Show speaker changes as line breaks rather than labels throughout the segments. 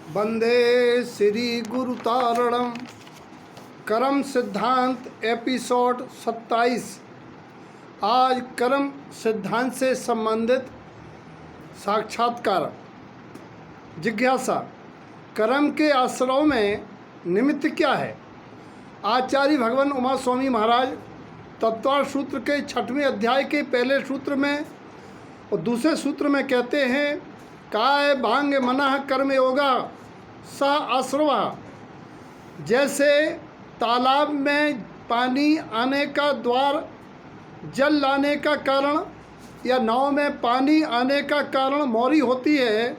वंदे श्री गुरु तारणम। कर्म सिद्धांत एपिसोड 27। आज कर्म सिद्धांत से संबंधित साक्षात्कार। जिज्ञासा, कर्म के आश्रव में निमित्त क्या है? आचार्य भगवान उमा स्वामी महाराज तत्वार सूत्र के 6वें अध्याय के पहले सूत्र में और दूसरे सूत्र में कहते हैं, काय भांग मनः कर्म योगा स आश्रवा। जैसे तालाब में पानी आने का द्वार जल लाने का कारण या नाव में पानी आने का कारण मोरी होती है,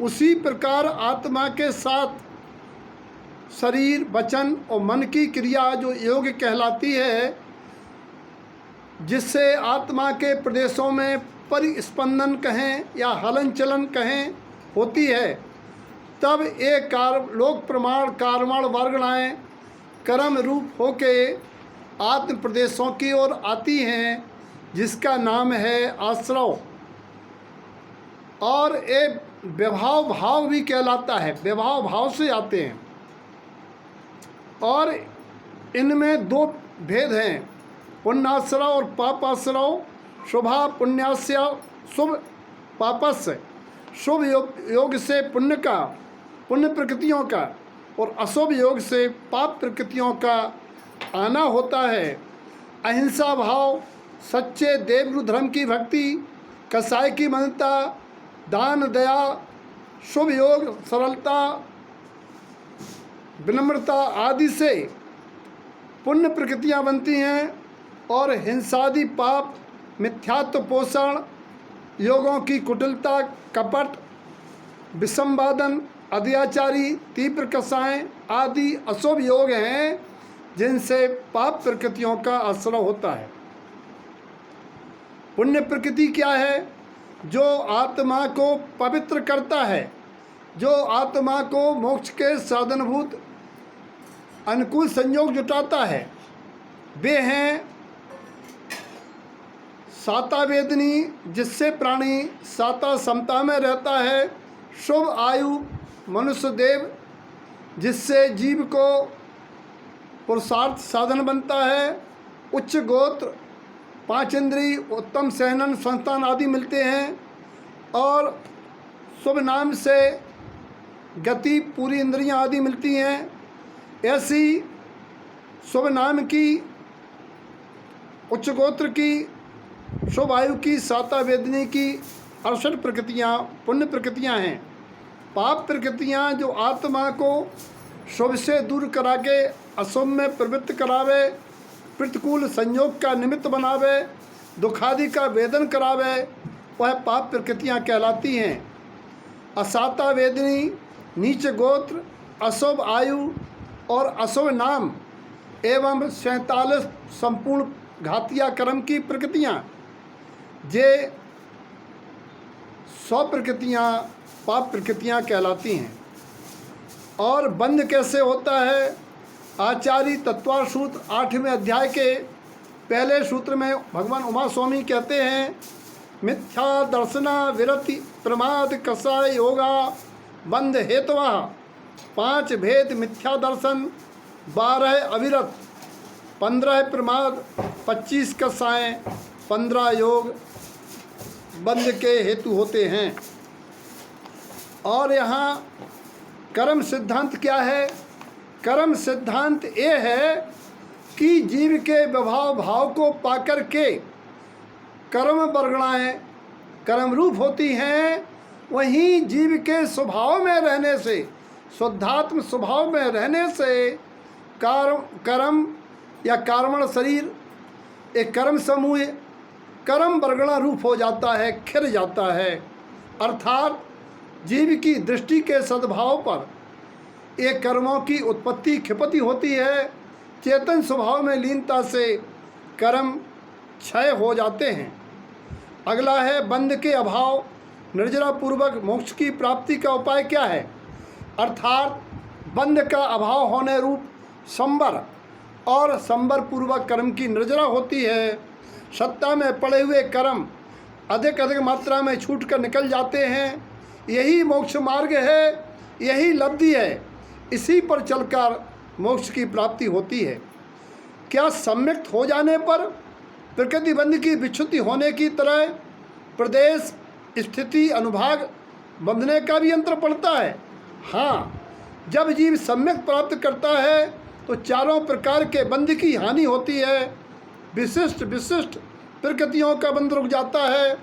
उसी प्रकार आत्मा के साथ शरीर, वचन और मन की क्रिया जो योग कहलाती है, जिससे आत्मा के प्रदेशों में परिस्पंदन कहें या हलन चलन कहें होती है, तब एक लोक प्रमाण कारवण वर्गणाएँ कर्म रूप होके आत्म प्रदेशों की ओर आती हैं, जिसका नाम है आश्रव। और एक विभाव भाव भी कहलाता है, विभाव भाव से आते हैं। और इनमें दो भेद हैं, पुण्याश्रव और पापाश्रव। शुभा पुण्यास्य शुभ पापस्य। शुभ योग से पुण्य का, पुण्य प्रकृतियों का, और अशुभ योग से पाप प्रकृतियों का आना होता है। अहिंसा भाव, सच्चे देवगुरु धर्म की भक्ति, कसाई की मनता, दान दया, शुभ योग, सरलता, विनम्रता आदि से पुण्य प्रकृतियां बनती हैं। और हिंसादि पाप, मिथ्यात्व पोषण योगों की कुटिलता, कपट, विसंवादन, अत्याचारी, तीव्र कसाएं आदि अशुभ योग हैं, जिनसे पाप प्रकृतियों का आश्रय होता है। पुण्य प्रकृति क्या है? जो आत्मा को पवित्र करता है, जो आत्मा को मोक्ष के साधनभूत अनुकूल संयोग जुटाता है, वे हैं साता वेदनी, जिससे प्राणी साता समता में रहता है। शुभ आयु मनुष्य देव, जिससे जीव को पुरुषार्थ साधन बनता है। उच्च गोत्र, 5 इंद्रिय, उत्तम सहनन संस्थान आदि मिलते हैं। और शुभ नाम से गति, पूरी इंद्रियां आदि मिलती हैं। ऐसी शुभ नाम की, उच्च गोत्र की, शुभ आयु की, साता वेदनी की 68 प्रकृतियाँ पुण्य प्रकृतियाँ हैं। पाप प्रकृतियाँ जो आत्मा को शुभ से दूर करा के अशुभ में प्रवृत्त करावे, प्रतिकूल संयोग का निमित्त बनावे, दुखादि का वेदन करावे, वह पाप प्रकृतियाँ कहलाती हैं। असाता वेदनी, नीच गोत्र, अशुभ आयु और अशुभ नाम एवं 47 संपूर्ण घातिया कर्म की प्रकृतियाँ, जे 100 प्रकृतियाँ पाप प्रकृतियाँ कहलाती हैं। और बंध कैसे होता है? आचार्य तत्वार सूत्र 8वें अध्याय के पहले सूत्र में भगवान उमा स्वामी कहते हैं, मिथ्या दर्शना विरति प्रमाद कसाय योगा बंध हेतवा। 5 भेद मिथ्या दर्शन, 12 अविरत, 15 प्रमाद, 25 कसाएँ, 15 योग बंध के हेतु होते हैं। और यहाँ कर्म सिद्धांत क्या है? कर्म सिद्धांत ये है कि जीव के विभाव भाव को पाकर के कर्म वर्गणाएँ कर्म रूप होती हैं। वहीं जीव के स्वभाव में रहने से, शुद्धात्म स्वभाव में रहने से कर्म या कार्मण शरीर एक कर्म समूह कर्म वर्गणा रूप हो जाता है, खिर जाता है। अर्थात जीव की दृष्टि के सद्भाव पर एक कर्मों की उत्पत्ति खिपति होती है। चेतन स्वभाव में लीनता से कर्म क्षय हो जाते हैं। अगला है बंध के अभाव, निर्जरा पूर्वक मोक्ष की प्राप्ति का उपाय क्या है? अर्थात बंध का अभाव होने रूप संवर और संवर पूर्वक कर्म की निर्जरा होती है। सत्ता में पड़े हुए कर्म अधिक मात्रा में छूट कर निकल जाते हैं। यही मोक्ष मार्ग है। यही लब्धि है, इसी पर चलकर मोक्ष की प्राप्ति होती है। क्या सम्यक्त हो जाने पर प्रकृति बंध की विच्युति होने की तरह प्रदेश, स्थिति, अनुभाग बंधने का भी अंतर पड़ता है? हाँ, जब जीव सम्यक प्राप्त करता है तो चारों प्रकार के बंध की हानि होती है। विशिष्ट विशिष्ट प्रकृतियों का बंध रुक जाता है,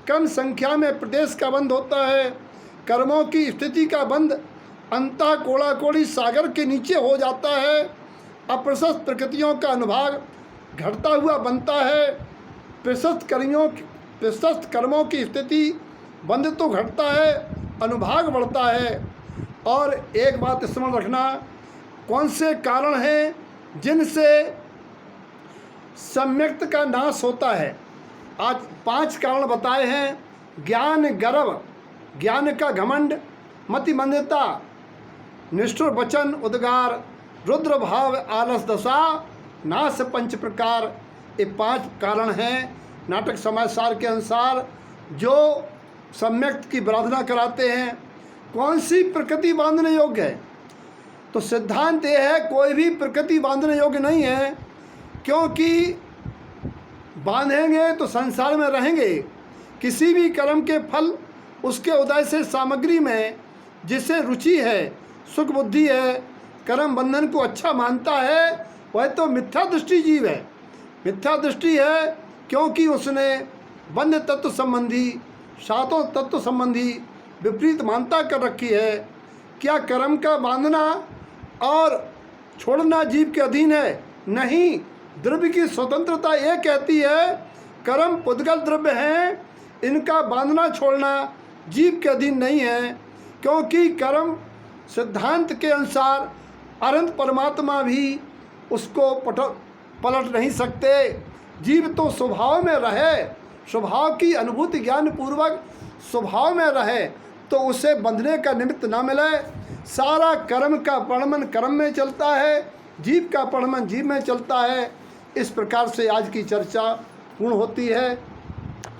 कम संख्या में प्रदेश का बंध होता है, कर्मों की स्थिति का बंध अंतः कोड़ा कोड़ी सागर के नीचे हो जाता है, अप्रशस्त प्रकृतियों का अनुभाग घटता हुआ बनता है, प्रशस्त कर्मों की स्थिति बंध तो घटता है, अनुभाग बढ़ता है। और एक बात स्मरण रखना, कौन से कारण हैं जिनसे सम्यक्त का नाश होता है? आज 5 कारण बताए हैं। ज्ञान गर्व, ज्ञान का घमंड, मतिमंदता, निष्ठुर वचन, उद्गार, रुद्र भाव, आलस दशा, नाश 5 प्रकार। ये 5 कारण हैं नाटक समाचार के अनुसार जो सम्यक्त की आराधना कराते हैं। कौन सी प्रकृति बांधने योग्य है? तो सिद्धांत ये है, कोई भी प्रकृति बांधने योग्य नहीं है, क्योंकि बांधेंगे तो संसार में रहेंगे। किसी भी कर्म के फल उसके उदय से सामग्री में जिसे रुचि है, सुख बुद्धि है, कर्म बंधन को अच्छा मानता है, वह तो मिथ्या दृष्टि जीव है। मिथ्या दृष्टि है क्योंकि उसने बंध तत्व संबंधी, सातों तत्व संबंधी विपरीत मानता कर रखी है। क्या कर्म का बांधना और छोड़ना जीव के अधीन है? नहीं, द्रव्य की स्वतंत्रता ये कहती है कर्म पुद्गल द्रव्य हैं, इनका बांधना छोड़ना जीव के अधीन नहीं है, क्योंकि कर्म सिद्धांत के अनुसार अनंत परमात्मा भी उसको पलट नहीं सकते। जीव तो स्वभाव में रहे, स्वभाव की अनुभूति ज्ञान पूर्वक स्वभाव में रहे तो उसे बंधने का निमित्त ना मिले। सारा कर्म का परिणमन कर्म में चलता है, जीव का परिणमन जीव में चलता है। इस प्रकार से आज की चर्चा पूर्ण होती है।